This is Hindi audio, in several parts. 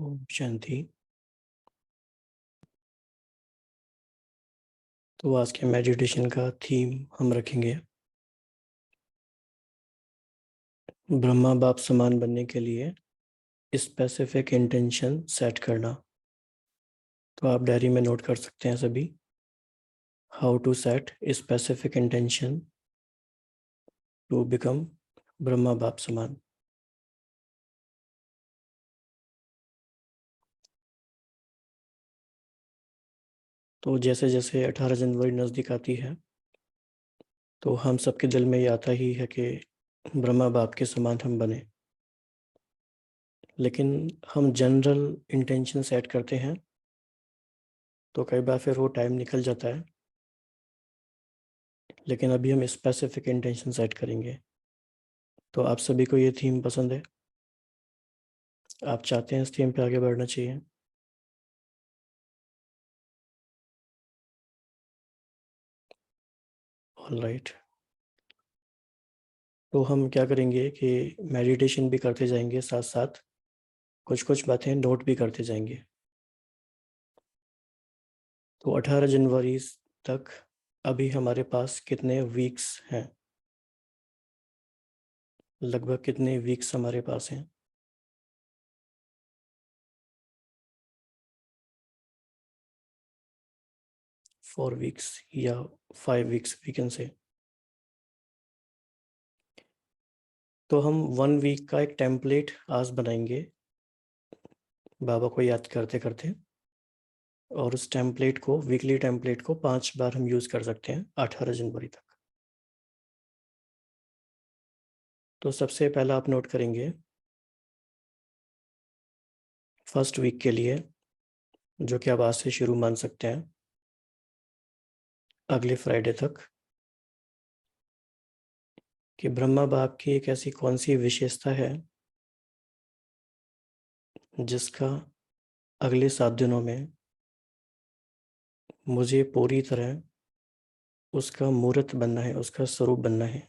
ओम शांति। तो आज के मेडिटेशन का थीम हम रखेंगे ब्रह्मा बाप समान बनने के लिए स्पेसिफिक इंटेंशन सेट करना। तो आप डायरी में नोट कर सकते हैं सभी, how to set specific intention to become Brahma बाप समान। तो जैसे जैसे 18 जनवरी नज़दीक आती है तो हम सबके दिल में ये आता ही है कि ब्रह्मा बाप के समान हम बने, लेकिन हम जनरल इंटेंशन सेट करते हैं तो कई बार फिर वो टाइम निकल जाता है। लेकिन अभी हम स्पेसिफिक इंटेंशन सेट करेंगे। तो आप सभी को ये थीम पसंद है? आप चाहते हैं इस थीम पे आगे बढ़ना चाहिए? All right. तो हम क्या करेंगे कि मेडिटेशन भी करते जाएंगे, साथ साथ कुछ कुछ बातें नोट भी करते जाएंगे। तो 18 जनवरी तक अभी हमारे पास कितने वीक्स हैं? लगभग कितने वीक्स हमारे पास हैं? 4 वीक्स या 5 वीक्स वी कैन से। तो हम 1 वीक का एक टेम्पलेट आज बनाएंगे बाबा को याद करते करते, और उस टेम्पलेट को, वीकली टेम्पलेट को 5 बार हम यूज़ कर सकते हैं 18 जनवरी तक। तो सबसे पहला आप नोट करेंगे फर्स्ट वीक के लिए, जो कि आप आज से शुरू मान सकते हैं अगले फ्राइडे तक, कि ब्रह्मा बाप की एक ऐसी कौन सी विशेषता है जिसका अगले 7 दिनों में मुझे पूरी तरह उसका मूर्त बनना है, उसका स्वरूप बनना है।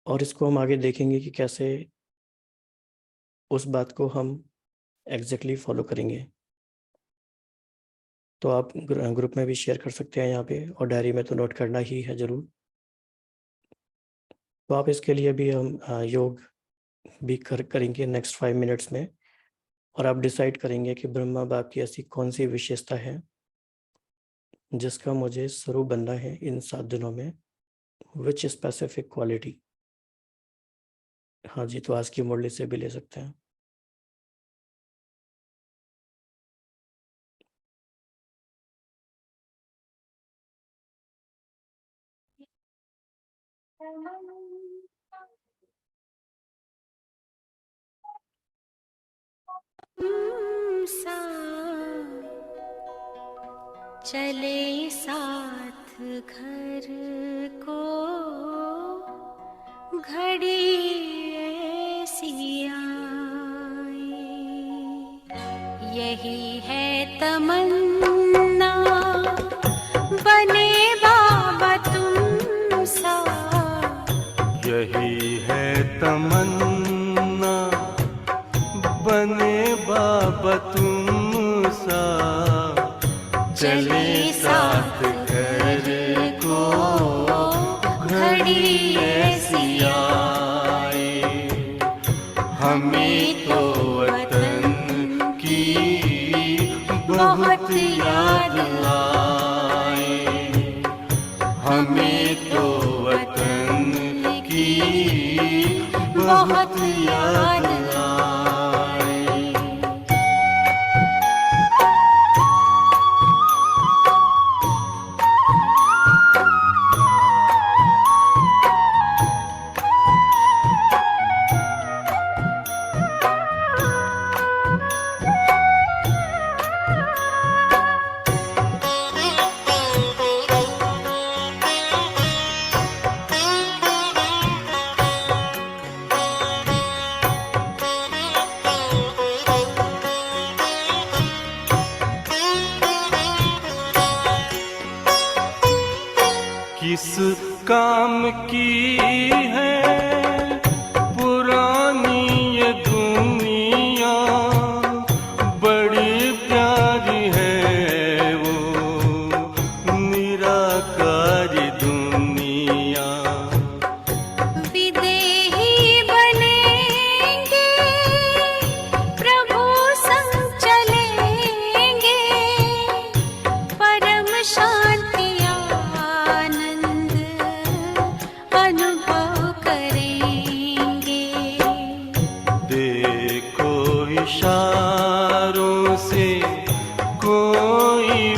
और इसको हम आगे देखेंगे कि कैसे उस बात को हम एग्जैक्टली फॉलो करेंगे। तो आप ग्रुप में भी शेयर कर सकते हैं यहाँ पे, और डायरी में तो नोट करना ही है ज़रूर। तो आप इसके लिए भी हम योग भी करेंगे नेक्स्ट 5 मिनट्स में, और आप डिसाइड करेंगे कि ब्रह्मा बाप की ऐसी कौन सी विशेषता है जिसका मुझे स्वरूप बनना है इन 7 दिनों में, विच स्पेसिफिक क्वालिटी। हाँ जी, तो आज की मुरली से भी ले सकते हैं। चले साथ घर को घड़ी ऐसी आए, यही है तमन्ना बने बाबा तुम सा, यही है तमन्ना बने बाबा तुम सा, चले साथ घर को घड़ी ऐसी आए, हमें तो वतन की बहुत याद आए, हमें तो वतन की बहुत याद आए। किस काम की है पुरानी ये दुनिया,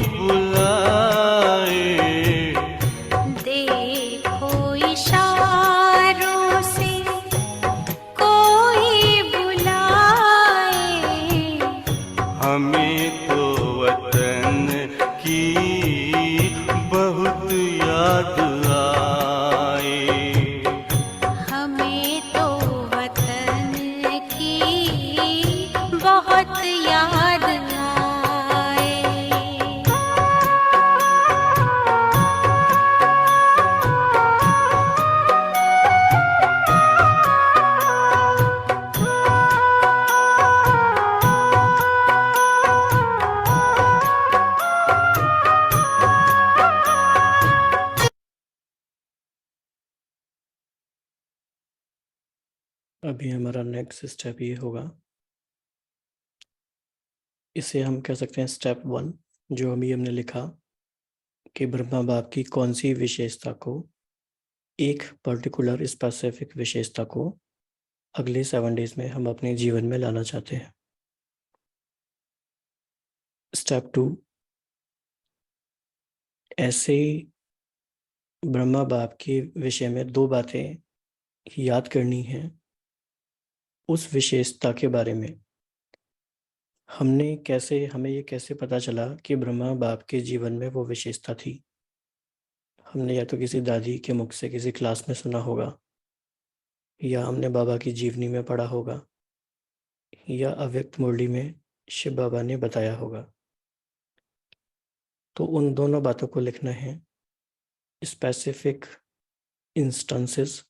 बुलाए, देखो इशारों से कोई बुलाए, हमें तो वतन की बहुत याद आए। हमें तो वतन की बहुत याद आए। अभी हमारा नेक्स्ट स्टेप ये होगा, इसे हम कह सकते हैं स्टेप 1, जो अभी हमने लिखा कि ब्रह्मा बाप की कौन सी विशेषता को, एक पर्टिकुलर स्पेसिफिक विशेषता को अगले 7 डेज में हम अपने जीवन में लाना चाहते हैं। स्टेप 2, ऐसे ब्रह्मा बाप के विषय में 2 बातें याद करनी है। उस विशेषता के बारे में हमें ये कैसे पता चला कि ब्रह्मा बाप के जीवन में वो विशेषता थी। हमने या तो किसी दादी के मुख से किसी क्लास में सुना होगा, या हमने बाबा की जीवनी में पढ़ा होगा, या अव्यक्त मुरली में शिव बाबा ने बताया होगा। तो उन दोनों बातों को लिखना है, स्पेसिफिक इंस्टेंसेस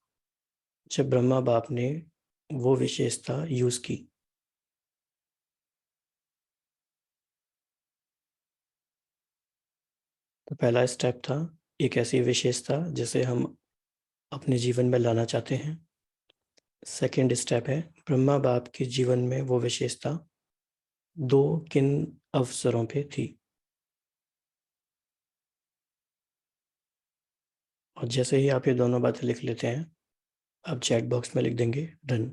जब ब्रह्मा बाप ने वो विशेषता यूज की। तो पहला स्टेप था एक ऐसी विशेषता जिसे हम अपने जीवन में लाना चाहते हैं। सेकंड स्टेप है ब्रह्मा बाप के जीवन में वो विशेषता 2 किन अवसरों पे थी। और जैसे ही आप ये दोनों बातें लिख लेते हैं, आप चैट बॉक्स में लिख देंगे डन।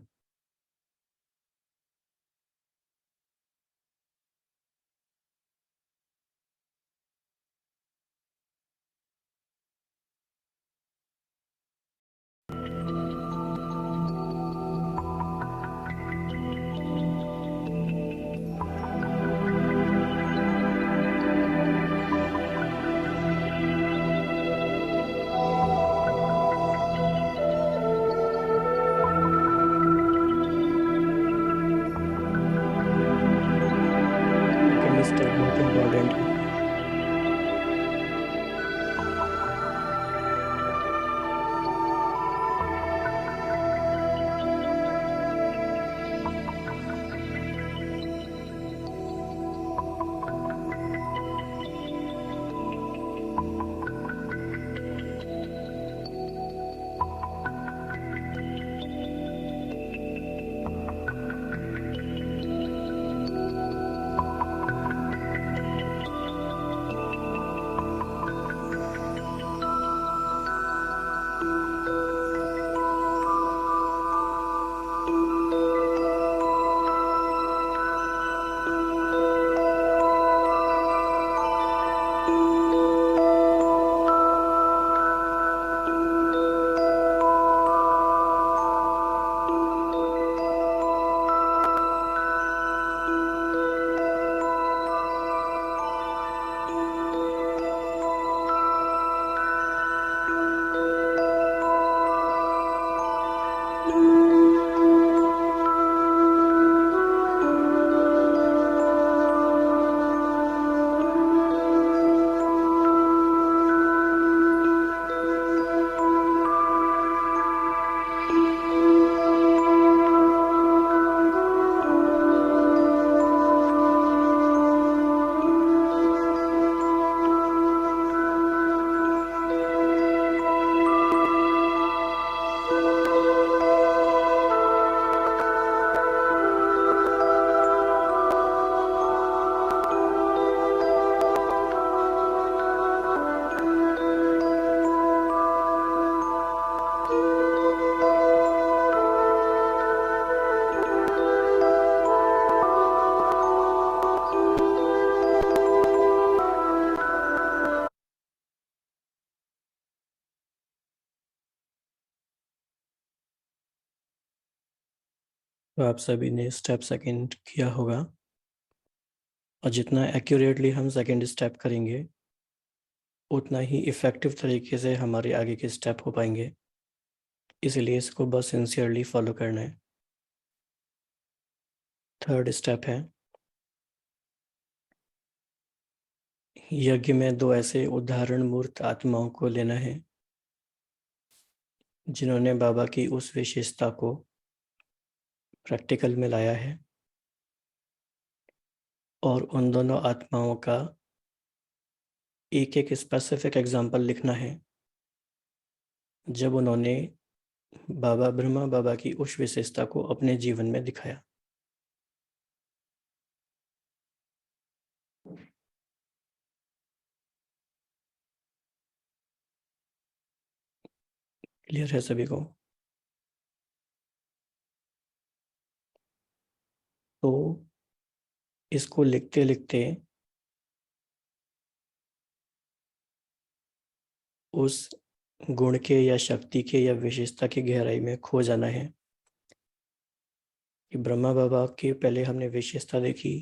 तो आप सभी ने स्टेप सेकंड किया होगा, और जितना एक्यूरेटली हम सेकंड स्टेप करेंगे उतना ही इफ़ेक्टिव तरीके से हमारे आगे के स्टेप हो पाएंगे। इसलिए इसको बस सिंसियरली फॉलो करना है। थर्ड स्टेप है, यज्ञ में 2 ऐसे उदाहरण मूर्त आत्माओं को लेना है जिन्होंने बाबा की उस विशेषता को प्रैक्टिकल में लाया है, और उन दोनों आत्माओं का एक एक स्पेसिफिक एग्जाम्पल लिखना है जब उन्होंने बाबा ब्रह्मा बाबा की उस विशेषता को अपने जीवन में दिखाया। क्लियर है सभी को? तो इसको लिखते लिखते उस गुण के या शक्ति के या विशेषता की गहराई में खो जाना है कि ब्रह्मा बाबा की पहले हमने विशेषता देखी,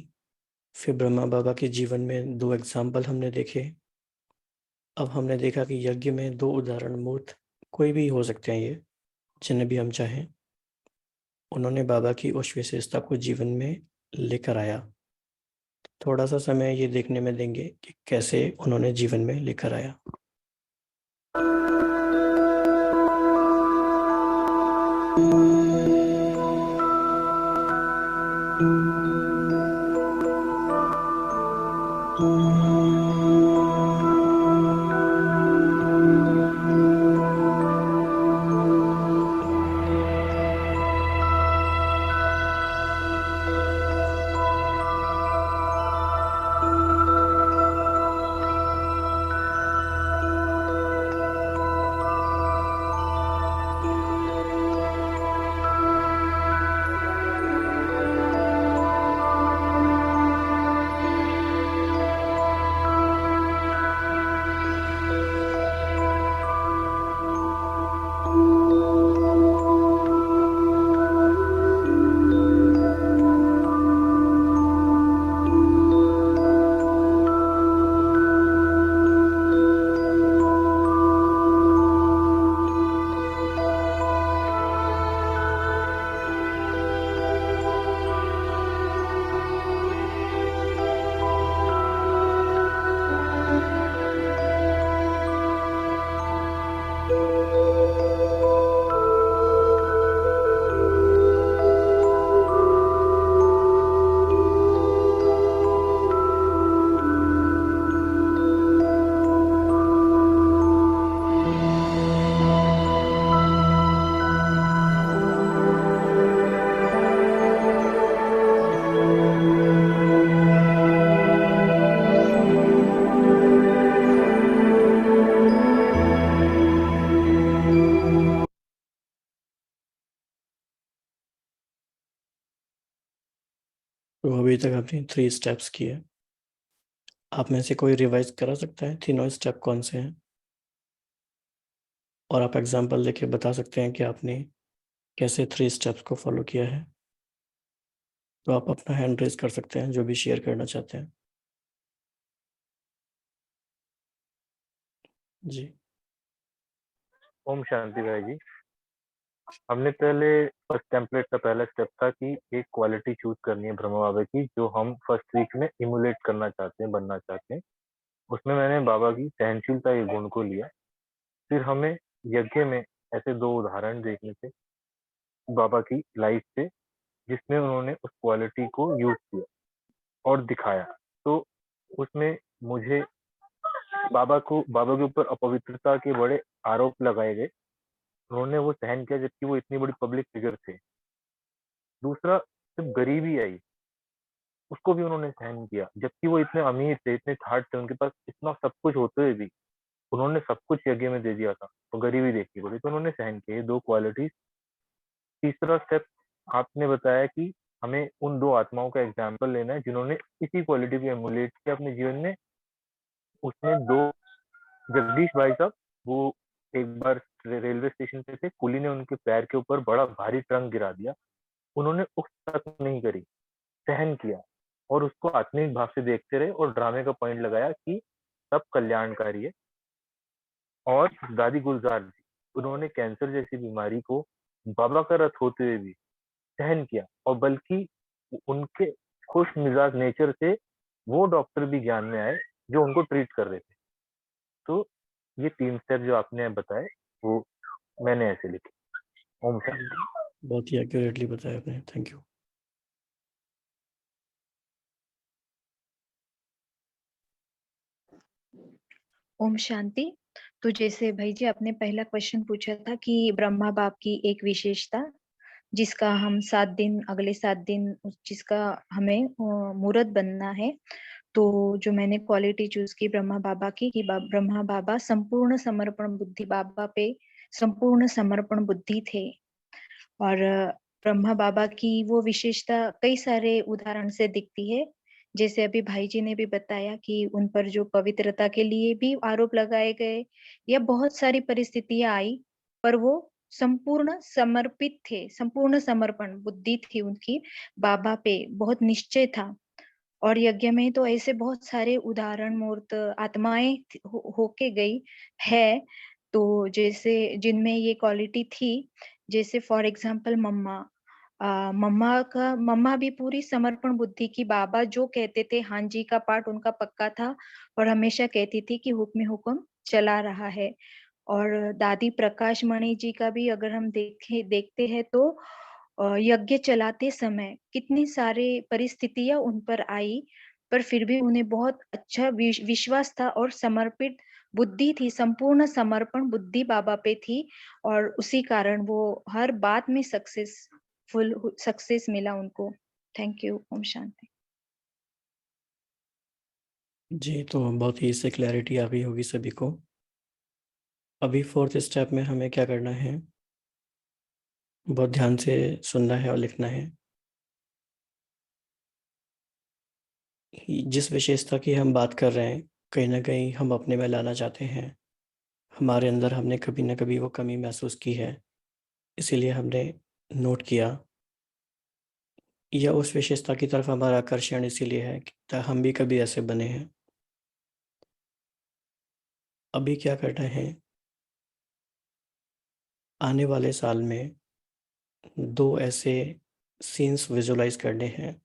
फिर ब्रह्मा बाबा के जीवन में 2 एग्जाम्पल हमने देखे। अब हमने देखा कि यज्ञ में 2 उदाहरण मूर्त कोई भी हो सकते हैं, ये जिन्हें भी हम चाहें, उन्होंने बाबा की उस विशेषता को जीवन में लेकर आया। थोड़ा सा समय ये देखने में देंगे कि कैसे उन्होंने जीवन में लेकर आया। तो अभी तक आपने 3 स्टेप्स किए। आप में से कोई रिवाइज करा सकता है तीनों स्टेप कौन से हैं, और आप एग्जाम्पल लेके बता सकते हैं कि आपने कैसे 3 स्टेप्स को फॉलो किया है। तो आप अपना हैंड रेज कर सकते हैं जो भी शेयर करना चाहते हैं। जी। ओम शांति भाई जी। हमने पहले फर्स्ट टेम्पलेट का पहला स्टेप था कि एक क्वालिटी चूज करनी है ब्रह्मा बाबा की जो हम फर्स्ट वीक में इमुलेट करना चाहते हैं, बनना चाहते हैं। उसमें मैंने बाबा की सहनशीलता के गुण को लिया। फिर हमें यज्ञ में ऐसे 2 उदाहरण देखने थे बाबा की लाइफ से जिसमें उन्होंने उस क्वालिटी को यूज किया और दिखाया। तो उसमें मुझे बाबा के ऊपर अपवित्रता के बड़े आरोप लगाए गए। उन्होंने वो सहन किया जबकि वो इतनी बड़ी पब्लिक फिगर थे। दूसरा, जब गरीबी आई उसको भी उन्होंने सहन किया जबकि वो इतने अमीर थे, इतने ठाट थे, उनके पास इतना सब कुछ होते हुए भी उन्होंने सब कुछ यज्ञ में दे दिया था। तो गरीबी देखनी पड़ी तो उन्होंने सहन किया। ये 2 क्वालिटीज। तीसरा स्टेप आपने बताया कि हमें उन 2 आत्माओं का एग्जाम्पल लेना है जिन्होंने इसी क्वालिटी को एमुलेट किया अपने जीवन में। उसमें 2 जगदीश भाई साहब, वो एक बार रेलवे स्टेशन पे थे, कुली ने उनके पैर के ऊपर बड़ा भारी ट्रंक गिरा दिया। उन्होंने उफ तक नहीं करी, सहन किया और उसको आत्मीय भाव से देखते रहे और ड्रामे का पॉइंट लगाया कि सब कल्याणकारी है। और दादी गुलजार जी, उन्होंने कैंसर जैसी बीमारी को बाबा का रथ होते हुए भी सहन किया और बल्कि उनके खुश मिजाज नेचर से वो डॉक्टर भी ज्ञान में आए जो उनको ट्रीट कर रहे थे। तो ये 3 स्टेप जो आपने बताए वो मैंने ऐसे लिखे। ओम शांति। बहुत ही एक्यूरेटली बताया आपने, थैंक यू। ओम शांति। तो जैसे भाई जी आपने पहला क्वेश्चन पूछा था कि ब्रह्मा बाप की एक विशेषता जिसका हम 7 दिन, अगले 7 दिन जिसका हमें मुहूर्त बनना है, तो जो मैंने क्वालिटी चूज की ब्रह्मा बाबा की कि ब्रह्मा बाबा संपूर्ण समर्पण बुद्धि, बाबा पे संपूर्ण समर्पण बुद्धि थे। और ब्रह्मा बाबा की वो विशेषता कई सारे उदाहरण से दिखती है। जैसे अभी भाई जी ने भी बताया कि उन पर जो पवित्रता के लिए भी आरोप लगाए गए या बहुत सारी परिस्थितियां आई, पर वो संपूर्ण समर्पित थे, संपूर्ण समर्पण बुद्धि थी उनकी बाबा पे, बहुत निश्चय था। और यज्ञ में तो ऐसे बहुत सारे उदाहरण मूर्त आत्माएं होके गई है, तो जैसे जिनमें ये क्वालिटी थी, जैसे फॉर एग्जाम्पल मम्मा भी पूरी समर्पण बुद्धि की, बाबा जो कहते थे हाँ जी का पाठ उनका पक्का था और हमेशा कहती थी कि हुक्म चला रहा है। और दादी प्रकाश मणि जी का भी अगर हम देखते हैं तो यज्ञ चलाते समय कितनी सारे परिस्थितियां उन पर आई, पर फिर भी उन्हें बहुत अच्छा विश्वास था और समर्पित बुद्धि थी, संपूर्ण समर्पण बुद्धि बाबा पे थी। और उसी कारण वो हर बात में सक्सेस मिला उनको। Thank you. ओम शांति। जी, तो बहुत ही इससे क्लैरिटी आ गई होगी सभी को। अभी 4th स्टेप में हमें क्या करना है, बहुत ध्यान से सुनना है और लिखना है। जिस विशेषता की हम बात कर रहे हैं, कहीं ना कहीं हम अपने में लाना चाहते हैं। हमारे अंदर हमने कभी ना कभी वो कमी महसूस की है, इसीलिए हमने नोट किया, या उस विशेषता की तरफ हमारा आकर्षण इसीलिए है कि हम भी कभी ऐसे बने हैं। अभी क्या करना है, आने वाले साल में 2 ऐसे सीन्स विजुलाइज करने हैं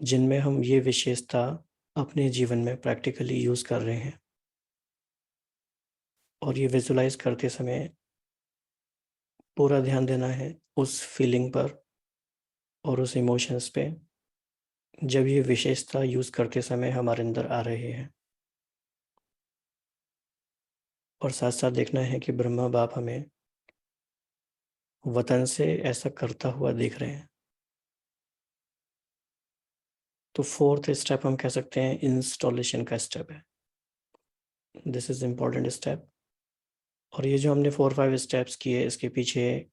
जिनमें हम ये विशेषता अपने जीवन में प्रैक्टिकली यूज कर रहे हैं। और ये विजुलाइज करते समय पूरा ध्यान देना है उस फीलिंग पर और उस इमोशंस पे जब ये विशेषता यूज करते समय हमारे अंदर आ रहे हैं। और साथ साथ देखना है कि ब्रह्मा बाप हमें वतन से ऐसा करता हुआ देख रहे हैं। तो 4th स्टेप हम कह सकते हैं इंस्टॉलेशन का स्टेप है। This is important step. और ये जो हमने 4-5 स्टेप्स किए, इसके पीछे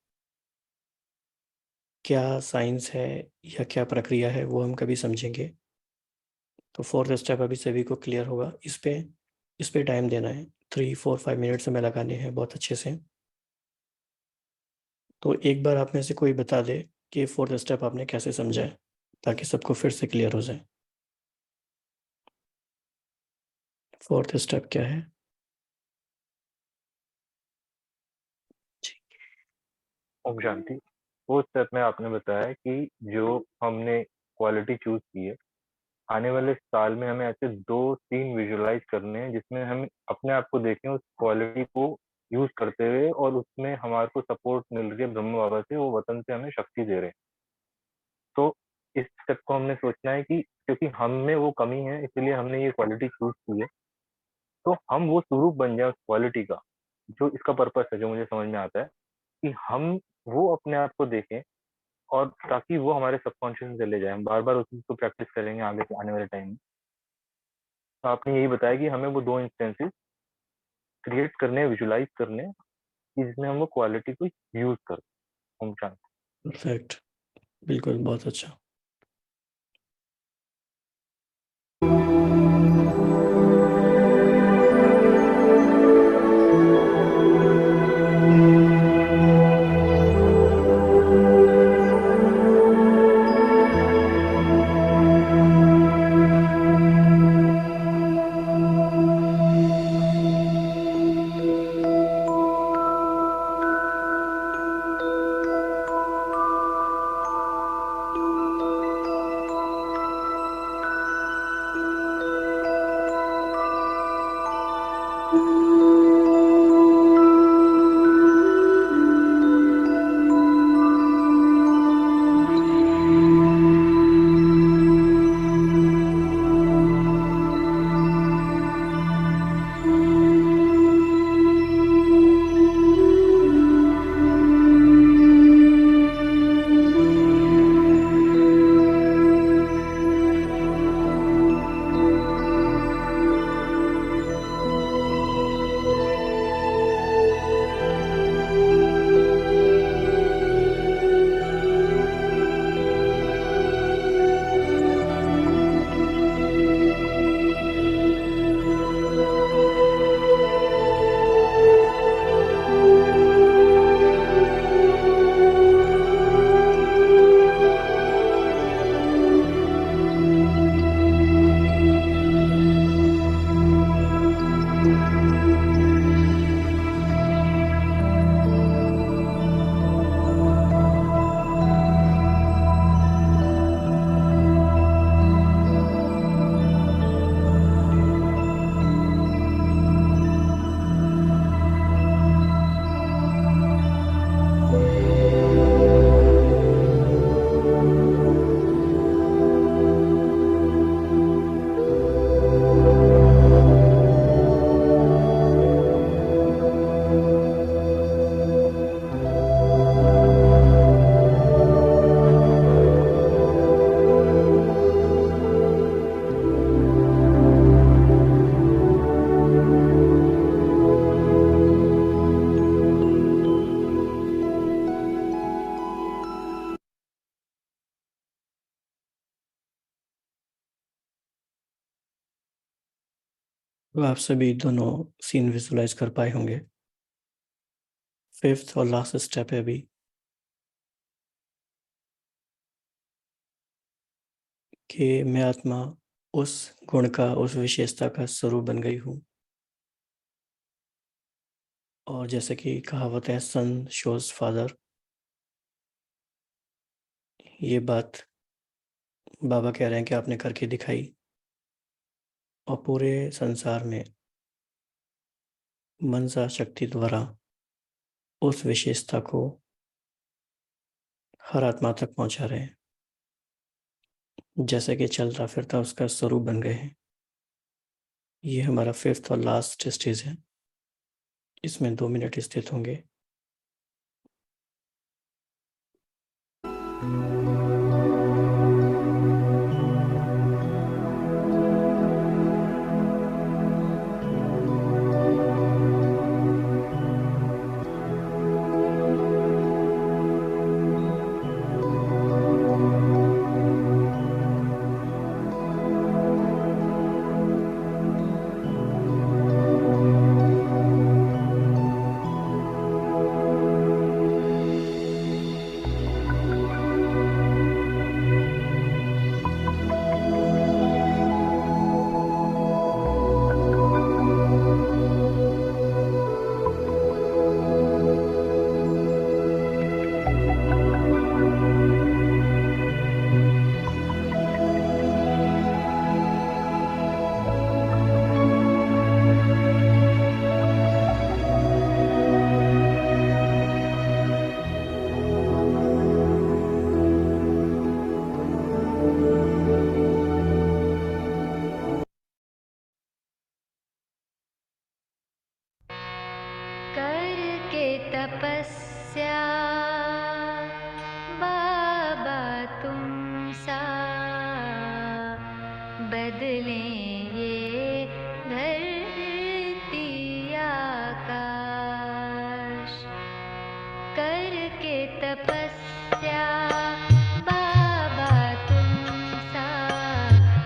क्या साइंस है या क्या प्रक्रिया है वो हम कभी समझेंगे। तो 4th स्टेप अभी सभी को क्लियर होगा। इस पे टाइम देना है, 3-4-5 मिनट्स हमें लगाने हैं बहुत अच्छे से। तो एक बार आप में से कोई बता दे कि 4th स्टेप आपने कैसे समझा है, ताकि सबको फिर से क्लियर हो जाए। 4th स्टेप क्या है? ओम शांति। वो स्टेप में आपने बताया कि जो हमने क्वालिटी चूज की है, आने वाले साल में हमें ऐसे 2-3 विजुलाइज करने हैं जिसमें हम अपने आप को देखें उस क्वालिटी को यूज करते हुए और उसमें हमारे को सपोर्ट मिल रही है ब्रह्म बाबा से, वो वतन से हमें शक्ति दे रहे हैं। तो इस स्टेप को हमने सोचना है कि क्योंकि हम में वो कमी है इसलिए हमने ये क्वालिटी चूज की है, तो हम वो स्वरूप बन जाए उस क्वालिटी का। जो इसका पर्पस है जो मुझे समझ में आता है कि हम वो अपने आप को देखें और ताकि वो हमारे सबकॉन्शियस में चले जाए। हम बार बार उस चीज को प्रैक्टिस करेंगे आगे आने वाले टाइम में। तो आपने यही बताया कि हमें वो 2 इंस्टेंसेस क्रिएट करने, विजुलाइज करने जिसमें हम वो क्वालिटी को यूज कर। ओम शांति। परफेक्ट, बिल्कुल, बहुत अच्छा। तो आप सभी दोनों सीन विजुलाइज कर पाए होंगे। 5th और लास्ट स्टेप है अभी कि मैं आत्मा उस गुण का, उस विशेषता का स्वरूप बन गई हूँ। और जैसे कि कहावत है, सन शोज फादर, ये बात बाबा कह रहे हैं कि आपने करके दिखाई। और पूरे संसार में मनसा शक्ति द्वारा उस विशेषता को हर आत्मा तक पहुंचा रहे हैं। जैसे कि चलता फिरता उसका स्वरूप बन गए हैं। ये हमारा 5th और लास्ट स्टेज है। इसमें 2 मिनट स्थित होंगे। करके तपस्या बाबा तुम सा बदलेंगे धरती आकाश। करके तपस्या बाबा तुम सा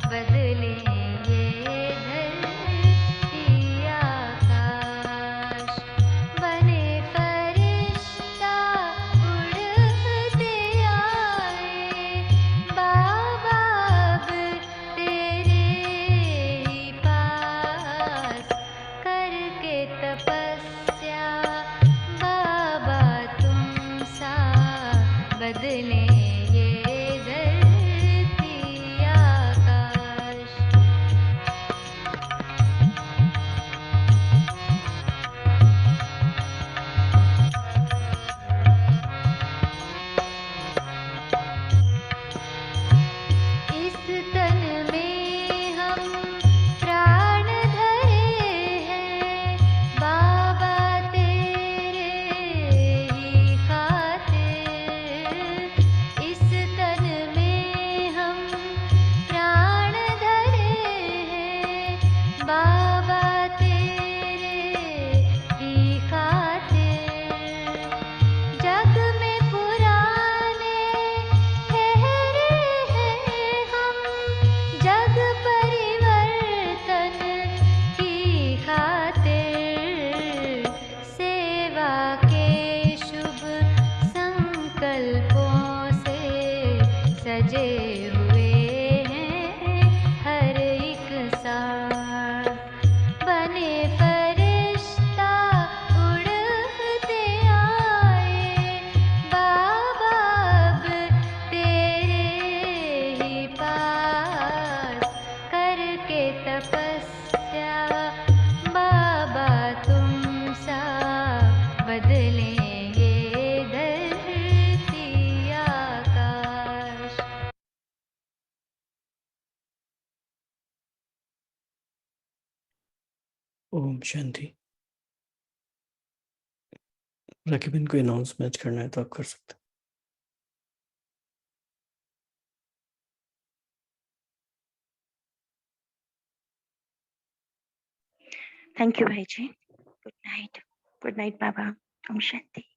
बदलेंगे धरती आकाश। बने फरिश्ता ओम शांति। रकीबिन को अनाउंसमेंट करना है तो आप कर सकते हैं। थैंक यू भाई जी। गुड नाइट बाबा। ओम शांति।